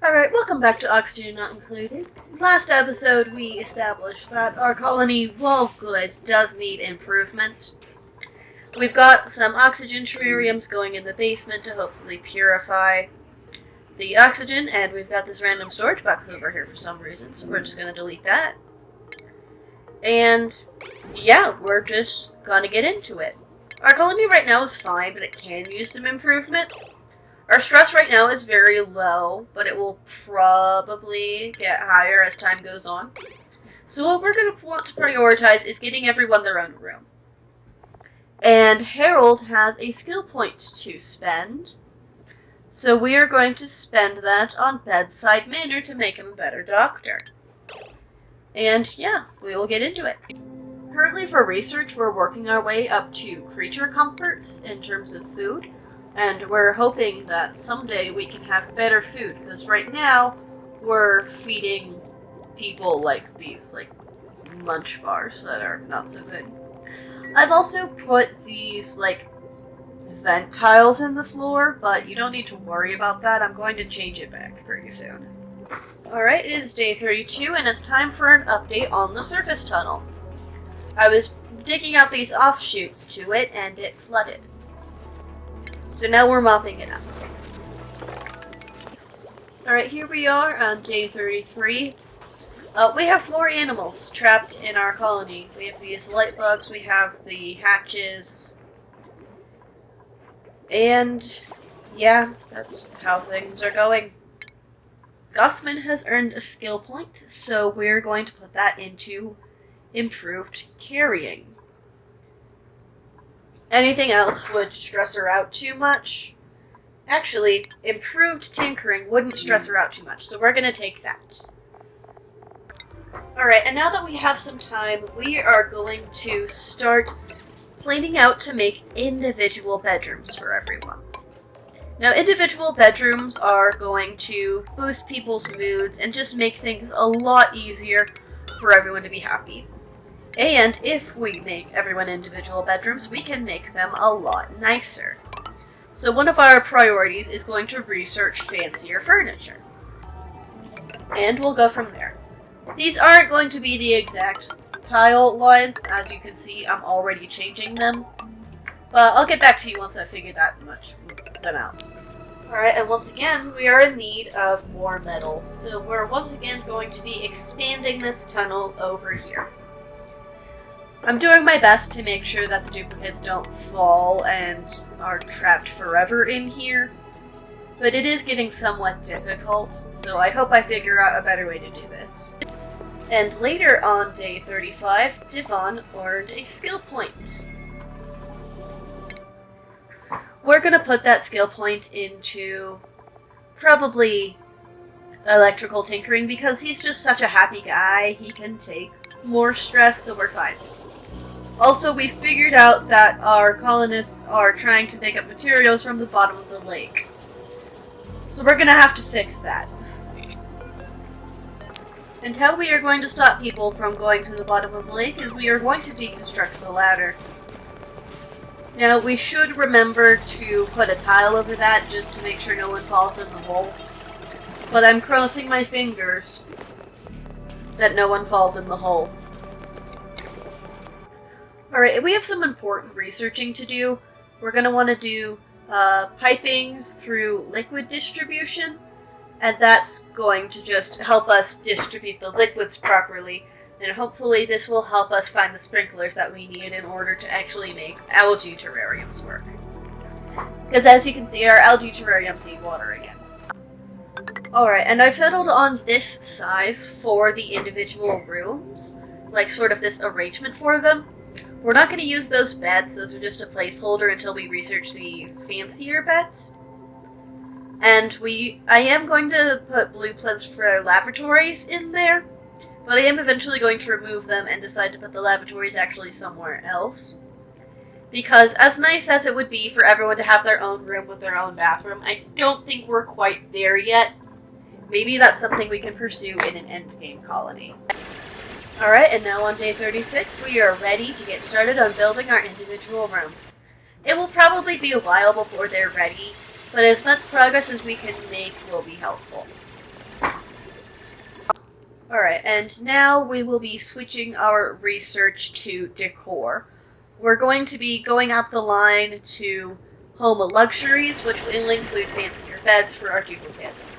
Alright, welcome back to Oxygen Not Included. Last episode, we established that our colony, while good, does need improvement. We've got some oxygen terrariums going in the basement to hopefully purify the oxygen, and we've got this random storage box over here for some reason, so we're just going to delete that. And, yeah, we're just going to get into it. Our colony right now is fine, but it can use some improvement. Our stress right now is very low, but it will probably get higher as time goes on. So what we're going to want to prioritize is getting everyone their own room. And Harold has a skill point to spend, so we are going to spend that on bedside manner to make him a better doctor. And yeah, we will get into it. Currently for research, we're working our way up to creature comforts in terms of food. And we're hoping that someday we can have better food, because right now we're feeding people like these, munch bars that are not so good. I've also put these, vent tiles in the floor, but you don't need to worry about that. I'm going to change it back pretty soon. Alright, it is day 32, and it's time for an update on the surface tunnel. I was digging out these offshoots to it, and it flooded. So now we're mopping it up. Alright, here we are on day 33. We have more animals trapped in our colony. We have these light bugs, we have the hatches. And, yeah, that's how things are going. Gossman has earned a skill point, so we're going to put that into improved carrying. Anything else would stress her out too much. Actually, improved tinkering wouldn't stress her out too much, so we're going to take that. Alright, and now that we have some time, we are going to start planning out to make individual bedrooms for everyone. Now, individual bedrooms are going to boost people's moods and just make things a lot easier for everyone to be happy. And if we make everyone individual bedrooms, we can make them a lot nicer. So one of our priorities is going to research fancier furniture. And we'll go from there. These aren't going to be the exact tile lines. As you can see, I'm already changing them. But I'll get back to you once I figure them out. Alright, and once again, we are in need of more metal. So we're once again going to be expanding this tunnel over here. I'm doing my best to make sure that the duplicates don't fall and are trapped forever in here, but it is getting somewhat difficult, so I hope I figure out a better way to do this. And later on day 35, Devon earned a skill point. We're gonna put that skill point into probably electrical tinkering because he's just such a happy guy, he can take more stress, so we're fine. Also, we figured out that our colonists are trying to pick up materials from the bottom of the lake. So we're gonna have to fix that. And how we are going to stop people from going to the bottom of the lake is we are going to deconstruct the ladder. Now, we should remember to put a tile over that just to make sure no one falls in the hole. But I'm crossing my fingers that no one falls in the hole. Alright, we have some important researching to do. We're going to want to do piping through liquid distribution, and that's going to just help us distribute the liquids properly, and hopefully this will help us find the sprinklers that we need in order to actually make algae terrariums work. Because as you can see, our algae terrariums need water again. Alright, and I've settled on this size for the individual rooms, like sort of this arrangement for them. We're not going to use those beds, those are just a placeholder until we research the fancier beds. And I am going to put blueprints for lavatories in there, but I am eventually going to remove them and decide to put the lavatories actually somewhere else. Because as nice as it would be for everyone to have their own room with their own bathroom, I don't think we're quite there yet. Maybe that's something we can pursue in an endgame colony. Alright, and now on day 36, we are ready to get started on building our individual rooms. It will probably be a while before they're ready, but as much progress as we can make will be helpful. Alright, and now we will be switching our research to decor. We're going to be going up the line to home luxuries, which will include fancier beds for our duplicates.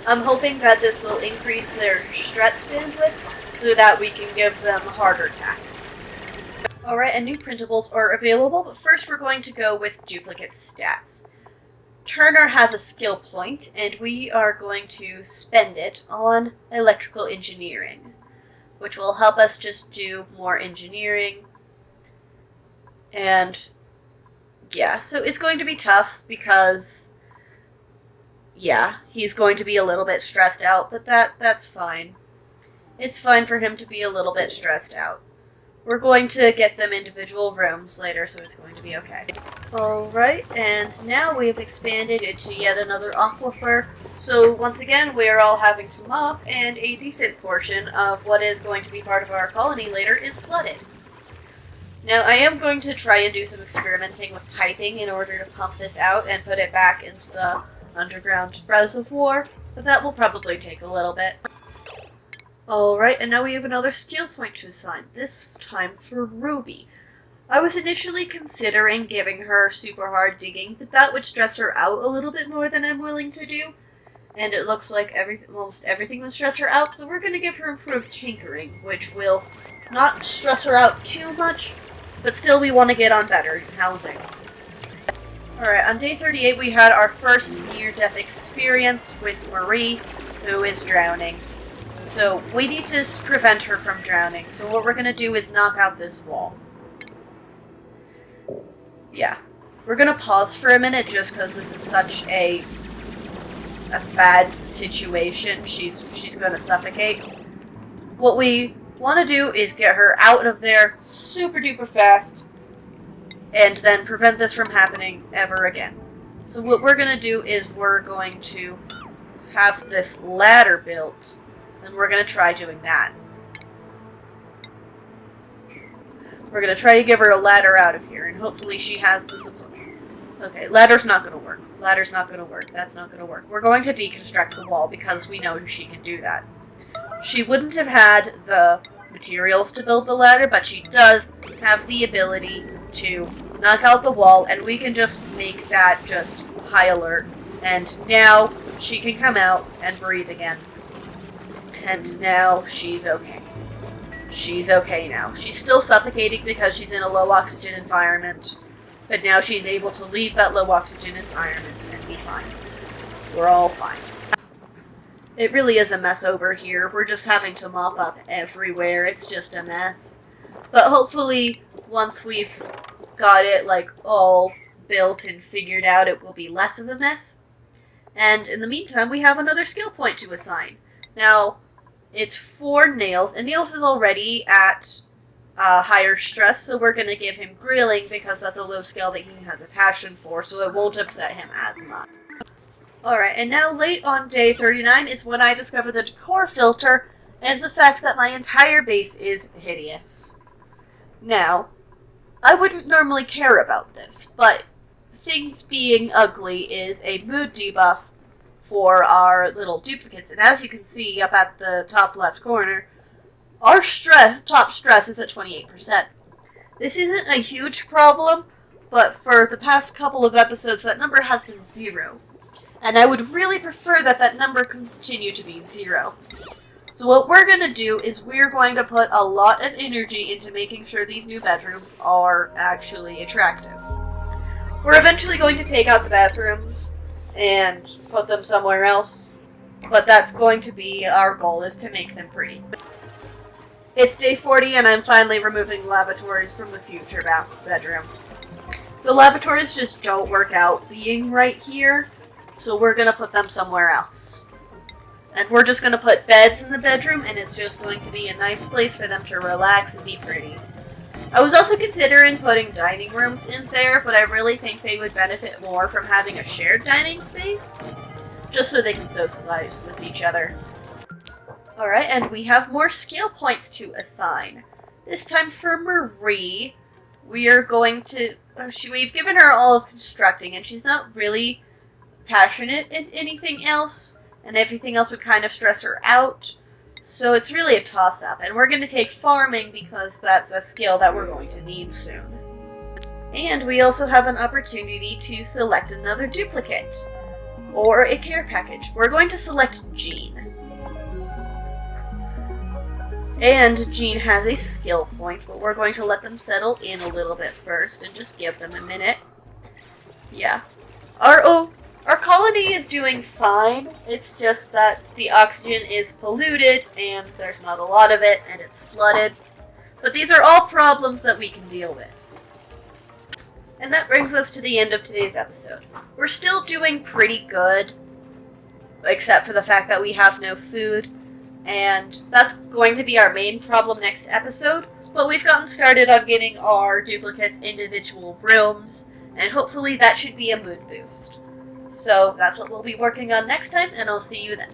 I'm hoping that this will increase their stress bandwidth so that we can give them harder tasks. Alright, and new printables are available, but first we're going to go with duplicate stats. Turner has a skill point, and we are going to spend it on electrical engineering, which will help us just do more engineering. And yeah, so it's going to be tough because, yeah, he's going to be a little bit stressed out, but that's fine. It's fine for him to be a little bit stressed out. We're going to get them individual rooms later, so it's going to be okay. Alright, and now we've expanded into yet another aquifer, so once again we are all having to mop, and a decent portion of what is going to be part of our colony later is flooded. Now, I am going to try and do some experimenting with piping in order to pump this out and put it back into the underground reservoir, but that will probably take a little bit. Alright, and now we have another skill point to assign, this time for Ruby. I was initially considering giving her super hard digging, but that would stress her out a little bit more than I'm willing to do. And it looks like almost everything would stress her out, so we're going to give her improved tinkering, which will not stress her out too much, but still we want to get on better housing. Alright, on day 38 we had our first near-death experience with Marie, who is drowning. So we need to prevent her from drowning, so what we're going to do is knock out this wall. Yeah. We're going to pause for a minute just because this is such a bad situation. She's going to suffocate. What we want to do is get her out of there super duper fast and then prevent this from happening ever again. So what we're going to do is we're going to have this ladder built, and we're going to try doing that. We're going to try to give her a ladder out of here, and hopefully she has the supply. Okay, ladder's not going to work. Ladder's not going to work. That's not going to work. We're going to deconstruct the wall because we know she can do that. She wouldn't have had the materials to build the ladder, but she does have the ability to knock out the wall, and we can just make that just high alert. And now she can come out and breathe again. And now she's okay. She's okay now. She's still suffocating because she's in a low oxygen environment, but now she's able to leave that low oxygen environment and be fine. We're all fine. It really is a mess over here. We're just having to mop up everywhere. It's just a mess. But hopefully, once we've got it, like, all built and figured out, it will be less of a mess. And in the meantime, we have another skill point to assign. Now, it's for Nails, and Nails is already at higher stress, so we're going to give him grilling because that's a low skill that he has a passion for, so it won't upset him as much. Alright, and now late on day 39 is when I discover the decor filter and the fact that my entire base is hideous. Now, I wouldn't normally care about this, but things being ugly is a mood debuff for our little duplicates, and as you can see up at the top left corner, our top stress is at 28%. This isn't a huge problem, but for the past couple of episodes that number has been 0. And I would really prefer that that number continue to be 0. So what we're going to do is we're going to put a lot of energy into making sure these new bedrooms are actually attractive. We're eventually going to take out the bathrooms and put them somewhere else, but that's going to be our goal, is to make them pretty. It's day 40 and I'm finally removing lavatories from the future bedrooms. The lavatories just don't work out being right here, so we're going to put them somewhere else. And we're just going to put beds in the bedroom, and it's just going to be a nice place for them to relax and be pretty. I was also considering putting dining rooms in there, but I really think they would benefit more from having a shared dining space, just so they can socialize with each other. Alright, and we have more skill points to assign. This time for Marie, we are going to... we've given her all of constructing, and she's not really passionate in anything else, and everything else would kind of stress her out. So it's really a toss-up, and we're going to take farming because that's a skill that we're going to need soon. And we also have an opportunity to select another duplicate, or a care package. We're going to select Jean. And Jean has a skill point, but we're going to let them settle in a little bit first and just give them a minute. Yeah. Our colony is doing fine. It's just that the oxygen is polluted and there's not a lot of it and it's flooded. But these are all problems that we can deal with. And that brings us to the end of today's episode. We're still doing pretty good, except for the fact that we have no food. And that's going to be our main problem next episode. But we've gotten started on getting our duplicates individual rooms, and hopefully that should be a mood boost. So that's what we'll be working on next time, and I'll see you then.